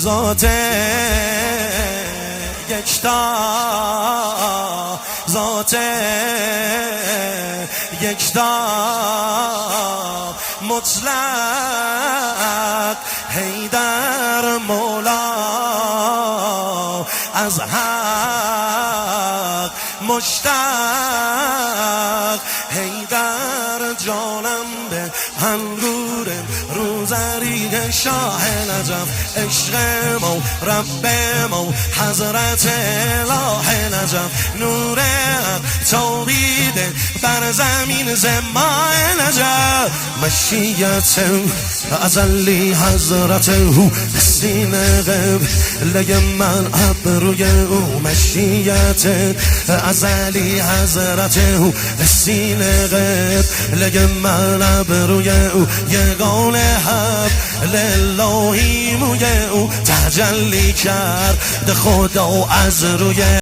ذات یکتا، ذات یکتا مطلق حیدر مولا، از حق مشتاق حیدر جانم به انگور روزری شاه نجف، عشق مو رب مو حضرت اله نجف، نور توحید بر زمین زماء نجف، مشیت ازلی حضرت او سینه قبله من ابروی او، مشیت ازلی حضرت او سینه قبله من ابروی او، یه قول حبل الهی موی او تجلی کرد خدا از روی